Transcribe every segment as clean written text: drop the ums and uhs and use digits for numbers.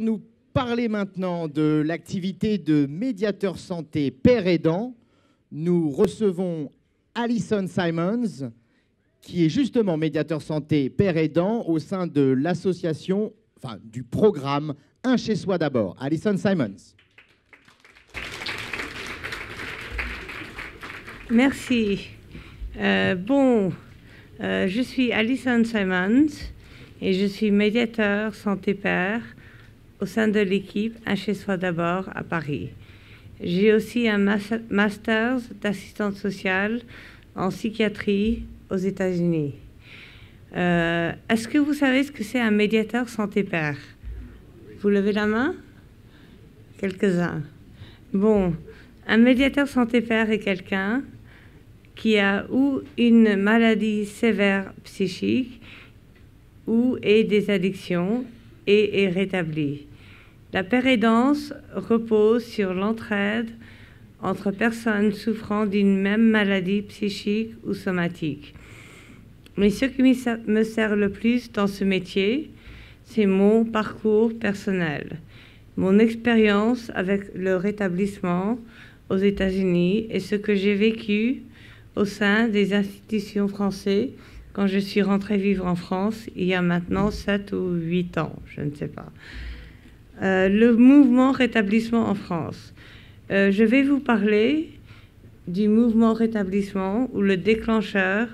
pour nous parler maintenant de l'activité de médiateur santé père aidant, nous recevons Alison Simons, qui est justement médiateur santé père aidant au sein de l'association, enfin du programme Un chez soi d'abord. Alison Simons. Merci. Je suis Alison Simons et je suis médiateur santé père au sein de l'équipe Un chez soi d'abord à Paris. J'ai aussi un master d'assistante sociale en psychiatrie aux États-Unis. Est-ce que vous savez ce que c'est un médiateur santé père? Vous levez la main? Quelques-uns. Bon, un médiateur santé père est quelqu'un qui a ou une maladie sévère psychique ou est des addictions et est rétabli. La pérédance repose sur l'entraide entre personnes souffrant d'une même maladie psychique ou somatique. Mais ce qui me sert le plus dans ce métier, c'est mon parcours personnel, mon expérience avec le rétablissement aux États-Unis et ce que j'ai vécu au sein des institutions françaises quand je suis rentrée vivre en France il y a maintenant 7 ou 8 ans, je ne sais pas. Le mouvement rétablissement en France. Je vais vous parler du mouvement rétablissement où le déclencheur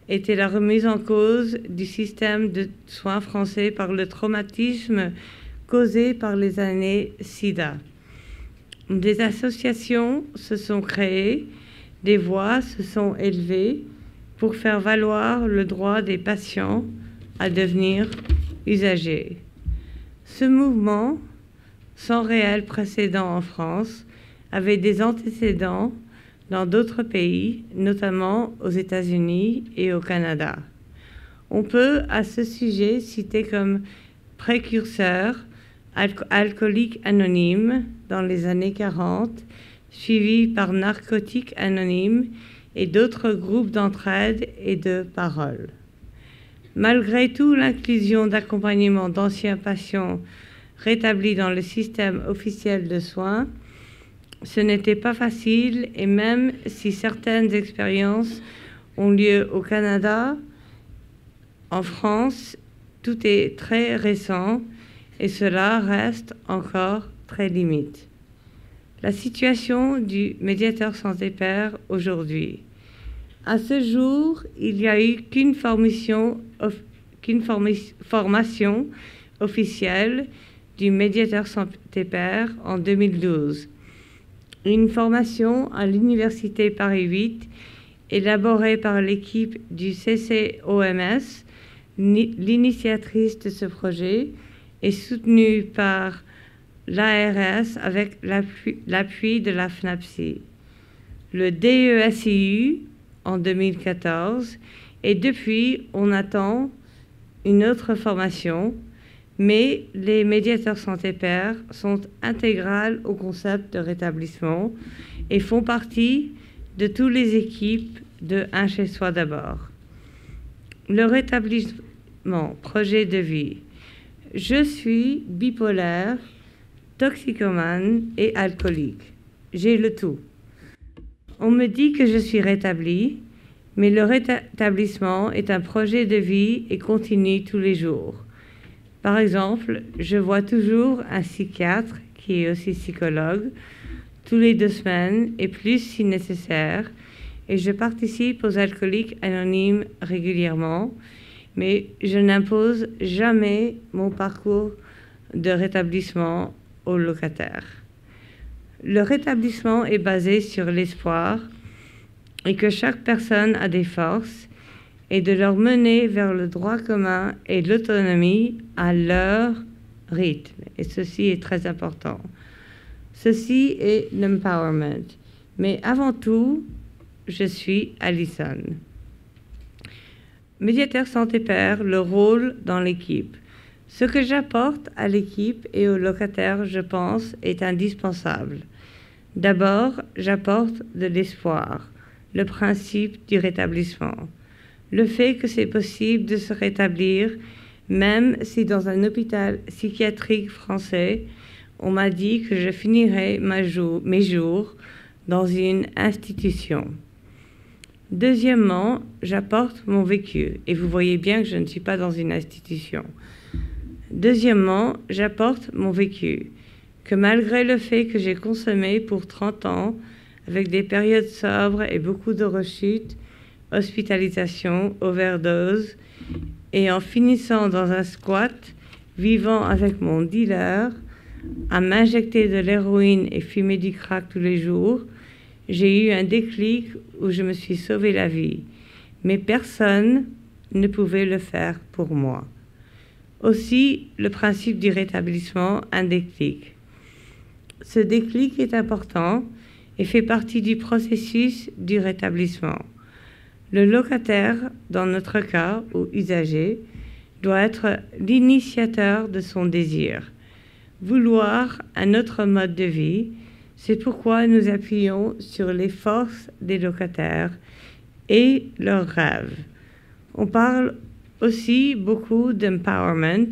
était la remise en cause du système de soins français par le traumatisme causé par les années SIDA. Des associations se sont créées, des voix se sont élevées pour faire valoir le droit des patients à devenir usagers. Ce mouvement, sans réel précédent en France, avait des antécédents dans d'autres pays, notamment aux États-Unis et au Canada. On peut, à ce sujet, citer comme précurseur Alcooliques Anonymes dans les années 40, suivi par Narcotiques Anonymes et d'autres groupes d'entraide et de parole. Malgré tout, l'inclusion d'accompagnement d'anciens patients rétablis dans le système officiel de soins, ce n'était pas facile et même si certaines expériences ont lieu au Canada, en France, tout est très récent et cela reste encore très limite. La situation du médiateur santé père aujourd'hui. À ce jour, il n'y a eu qu'une formation officielle du médiateur santé père en 2012. Une formation à l'Université Paris 8, élaborée par l'équipe du CCOMS, l'initiatrice de ce projet, et soutenue par l'ARS avec l'appui de la FNAPSI, le DESIU en 2014, et depuis, on attend une autre formation, mais les médiateurs santé père sont intégrales au concept de rétablissement et font partie de toutes les équipes de Un chez soi d'abord. Le rétablissement, projet de vie. Je suis bipolaire, toxicomane et alcoolique. J'ai le tout. On me dit que je suis rétablie, mais le rétablissement est un projet de vie et continue tous les jours. Par exemple, je vois toujours un psychiatre qui est aussi psychologue tous les 2 semaines et plus si nécessaire, et je participe aux Alcooliques Anonymes régulièrement, mais je n'impose jamais mon parcours de rétablissement aux locataires. Le rétablissement est basé sur l'espoir et que chaque personne a des forces et de leur mener vers le droit commun et l'autonomie à leur rythme. Et ceci est très important. Ceci est l'empowerment. Mais avant tout, je suis Alison. Médiateur santé père, le rôle dans l'équipe. Ce que j'apporte à l'équipe et aux locataires, je pense, est indispensable. D'abord, j'apporte de l'espoir, le principe du rétablissement. Le fait que c'est possible de se rétablir même si dans un hôpital psychiatrique français, on m'a dit que je finirais mes jours dans une institution. Deuxièmement, j'apporte mon vécu, et vous voyez bien que je ne suis pas dans une institution. Deuxièmement, j'apporte mon vécu, que malgré le fait que j'ai consommé pour 30 ans, avec des périodes sobres et beaucoup de rechutes, hospitalisation, overdose, et en finissant dans un squat, vivant avec mon dealer, à m'injecter de l'héroïne et fumer du crack tous les jours, j'ai eu un déclic où je me suis sauvé la vie. Mais personne ne pouvait le faire pour moi. Aussi, le principe du rétablissement, un déclic. Ce déclic est important et fait partie du processus du rétablissement. Le locataire, dans notre cas, ou usager, doit être l'initiateur de son désir. Vouloir un autre mode de vie, c'est pourquoi nous appuyons sur les forces des locataires et leurs rêves. On parle aussi beaucoup d'empowerment,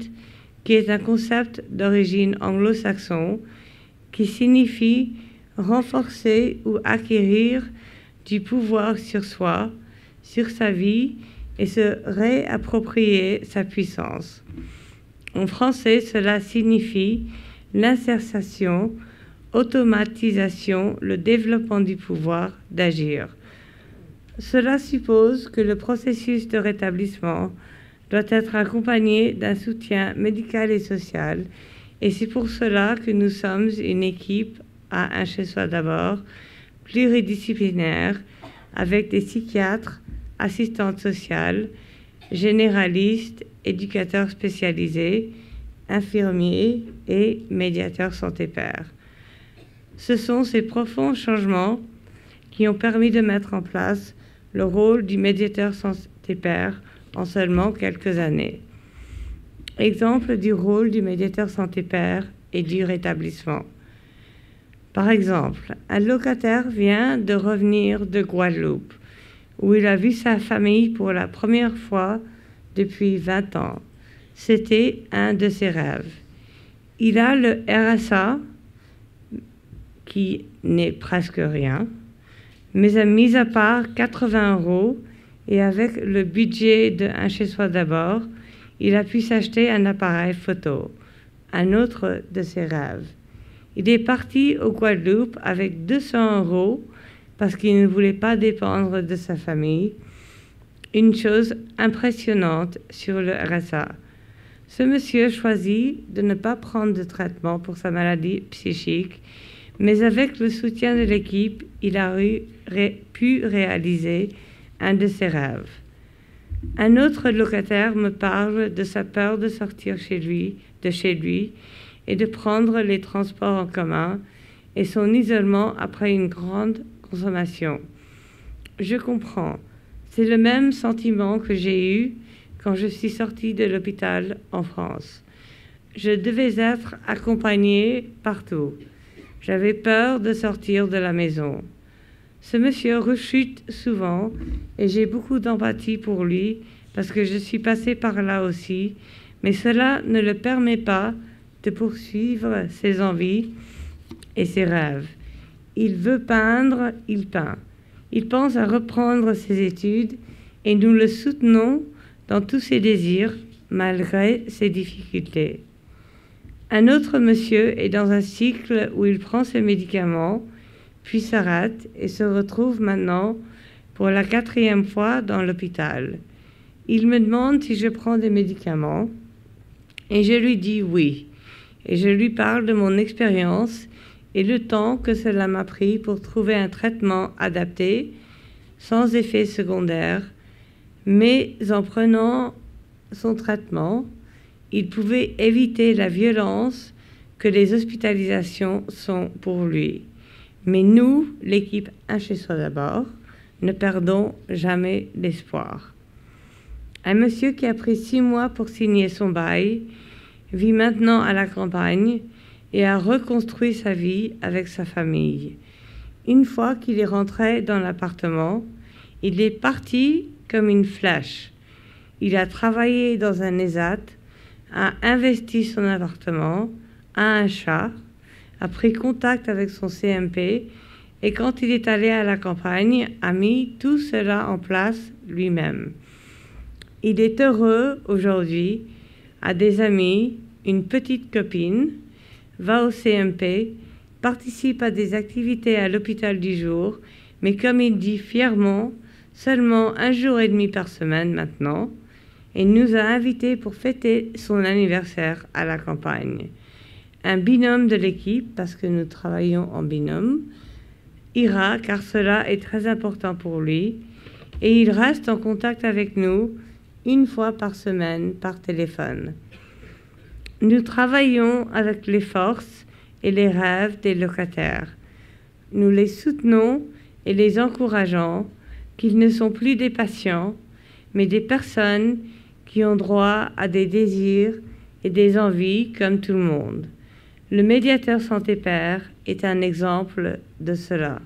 qui est un concept d'origine anglo-saxon qui signifie renforcer ou acquérir du pouvoir sur soi, sur sa vie et se réapproprier sa puissance. En français, cela signifie l'insertion, automatisation, le développement du pouvoir d'agir. Cela suppose que le processus de rétablissement doit être accompagné d'un soutien médical et social, et c'est pour cela que nous sommes une équipe à Un Chez Soi d'abord, pluridisciplinaire, avec des psychiatres, assistantes sociales, généralistes, éducateurs spécialisés, infirmiers et médiateurs santé-père. Ce sont ces profonds changements qui ont permis de mettre en place le rôle du médiateur santé-père en seulement quelques années. Exemple du rôle du médiateur santé-père et du rétablissement. Par exemple, un locataire vient de revenir de Guadeloupe, où il a vu sa famille pour la première fois depuis 20 ans. C'était un de ses rêves. Il a le RSA, qui n'est presque rien, mais mis à part 80 €, et avec le budget de Un Chez Soi d'abord, il a pu s'acheter un appareil photo, un autre de ses rêves. Il est parti au Guadeloupe avec 200 € parce qu'il ne voulait pas dépendre de sa famille. Une chose impressionnante sur le RSA. Ce monsieur choisit de ne pas prendre de traitement pour sa maladie psychique, mais avec le soutien de l'équipe, il a pu réaliser un de ses rêves. Un autre locataire me parle de sa peur de sortir de chez lui et de prendre les transports en commun et son isolement après une grande consommation. Je comprends. C'est le même sentiment que j'ai eu quand je suis sortie de l'hôpital en France. Je devais être accompagnée partout. J'avais peur de sortir de la maison. Ce monsieur rechute souvent et j'ai beaucoup d'empathie pour lui parce que je suis passée par là aussi, mais cela ne le permet pas de poursuivre ses envies et ses rêves. Il veut peindre, il peint. Il pense à reprendre ses études et nous le soutenons dans tous ses désirs malgré ses difficultés. Un autre monsieur est dans un cycle où il prend ses médicaments, puis s'arrête et se retrouve maintenant pour la 4e fois dans l'hôpital. Il me demande si je prends des médicaments et je lui dis oui. Et je lui parle de mon expérience et le temps que cela m'a pris pour trouver un traitement adapté, sans effet secondaire, mais en prenant son traitement, il pouvait éviter la violence que les hospitalisations sont pour lui. Mais nous, l'équipe Un Chez Soi d'abord, ne perdons jamais l'espoir. Un monsieur qui a pris 6 mois pour signer son bail vit maintenant à la campagne et a reconstruit sa vie avec sa famille. Une fois qu'il est rentré dans l'appartement, il est parti comme une flèche. Il a travaillé dans un ESAT a investi son appartement, a un chat, a pris contact avec son CMP et quand il est allé à la campagne, a mis tout cela en place lui-même. Il est heureux aujourd'hui, a des amis, une petite copine, va au CMP, participe à des activités à l'hôpital du jour, mais comme il dit fièrement, seulement 1 jour et demi par semaine maintenant, et nous a invités pour fêter son anniversaire à la campagne. Un binôme de l'équipe, parce que nous travaillons en binôme, ira car cela est très important pour lui, et il reste en contact avec nous 1 fois par semaine par téléphone. Nous travaillons avec les forces et les rêves des locataires. Nous les soutenons et les encourageons qu'ils ne sont plus des patients, mais des personnes qui ont droit à des désirs et des envies comme tout le monde. Le médiateur Santé Père est un exemple de cela.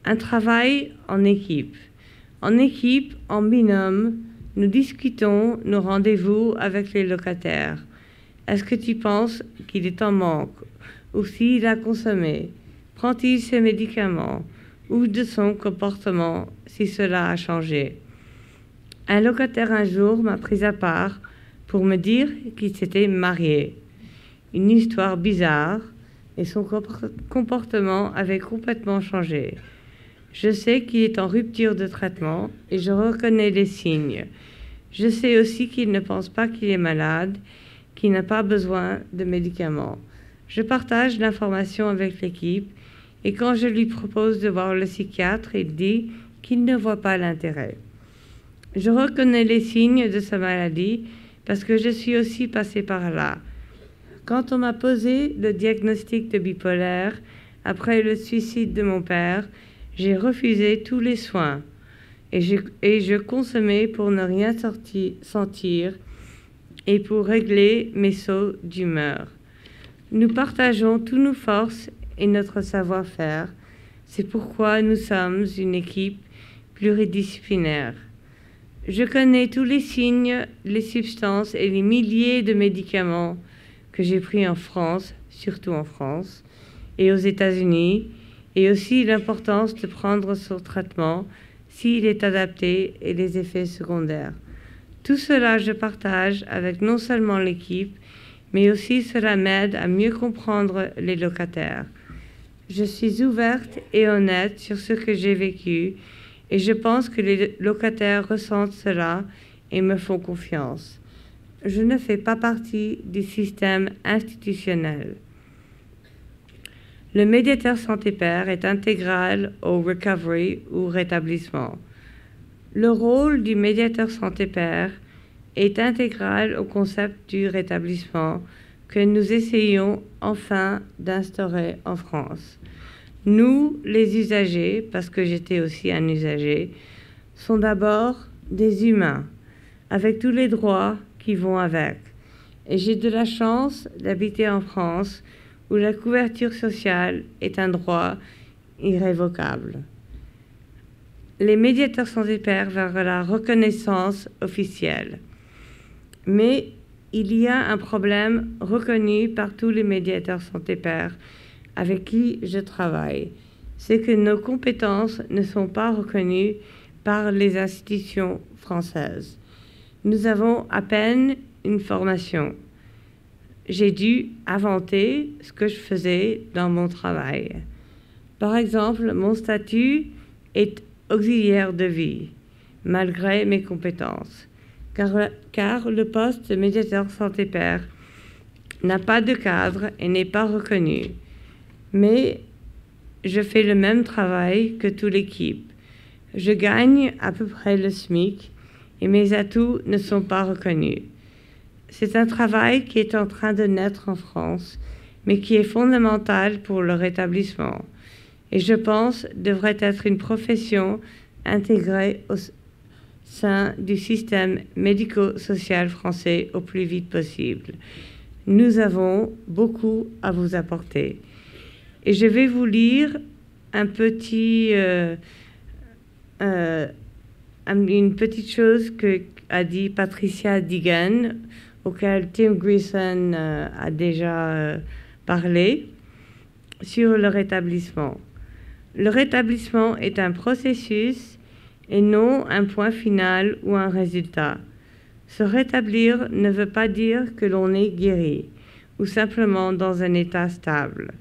Un travail en équipe. En équipe, en binôme, nous discutons nos rendez-vous avec les locataires. Est-ce que tu penses qu'il est en manque ou s'il a consommé? Prend-il ses médicaments ou de son comportement si cela a changé? Un locataire un jour m'a pris à part pour me dire qu'il s'était marié. Une histoire bizarre et son comportement avait complètement changé. Je sais qu'il est en rupture de traitement et je reconnais les signes. Je sais aussi qu'il ne pense pas qu'il est malade, qu'il n'a pas besoin de médicaments. Je partage l'information avec l'équipe et quand je lui propose de voir le psychiatre, il dit qu'il ne voit pas l'intérêt. Je reconnais les signes de sa maladie parce que je suis aussi passée par là. Quand on m'a posé le diagnostic de bipolaire après le suicide de mon père, j'ai refusé tous les soins et je consommais pour ne rien sentir et pour régler mes sauts d'humeur. Nous partageons toutes nos forces et notre savoir-faire. C'est pourquoi nous sommes une équipe pluridisciplinaire. Je connais tous les signes, les substances et les milliers de médicaments que j'ai pris en France, surtout en France, et aux États-Unis, et aussi l'importance de prendre son traitement s'il est adapté et les effets secondaires. Tout cela, je partage avec non seulement l'équipe, mais aussi cela m'aide à mieux comprendre les locataires. Je suis ouverte et honnête sur ce que j'ai vécu et je pense que les locataires ressentent cela et me font confiance. Je ne fais pas partie du système institutionnel. Le médiateur Santé Père est intégral au recovery ou rétablissement. Le rôle du médiateur Santé Père est intégral au concept du rétablissement que nous essayons enfin d'instaurer en France. Nous, les usagers, parce que j'étais aussi un usager, sont d'abord des humains, avec tous les droits qui vont avec. Et j'ai de la chance d'habiter en France, où la couverture sociale est un droit irrévocable. Les médiateurs Santé Père vers la reconnaissance officielle. Mais il y a un problème reconnu par tous les médiateurs Santé Père avec qui je travaille. C'est que nos compétences ne sont pas reconnues par les institutions françaises. Nous avons à peine une formation. J'ai dû inventer ce que je faisais dans mon travail. Par exemple, mon statut est auxiliaire de vie, malgré mes compétences, car le poste de médiateur Santé Père n'a pas de cadre et n'est pas reconnu. Mais je fais le même travail que toute l'équipe. Je gagne à peu près le SMIC et mes atouts ne sont pas reconnus. C'est un travail qui est en train de naître en France, mais qui est fondamental pour le rétablissement. Et je pense devrait être une profession intégrée au sein du système médico-social français au plus vite possible. Nous avons beaucoup à vous apporter. Et je vais vous lire une petite chose a dit Patricia Deegan, auquel Tim Grierson a déjà parlé, sur le rétablissement. Le rétablissement est un processus et non un point final ou un résultat. Se rétablir ne veut pas dire que l'on est guéri ou simplement dans un état stable.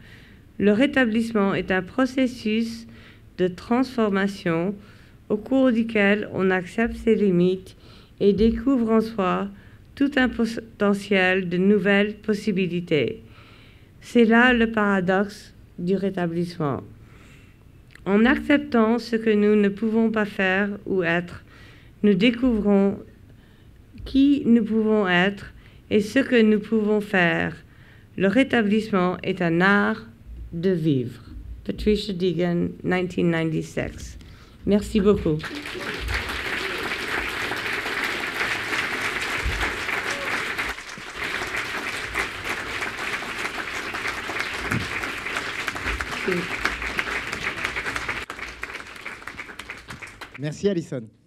Le rétablissement est un processus de transformation au cours duquel on accepte ses limites et découvre en soi tout un potentiel de nouvelles possibilités. C'est là le paradoxe du rétablissement. En acceptant ce que nous ne pouvons pas faire ou être, nous découvrons qui nous pouvons être et ce que nous pouvons faire. Le rétablissement est un art de vivre. Patricia Deegan, 1996. Merci beaucoup. Merci Alison.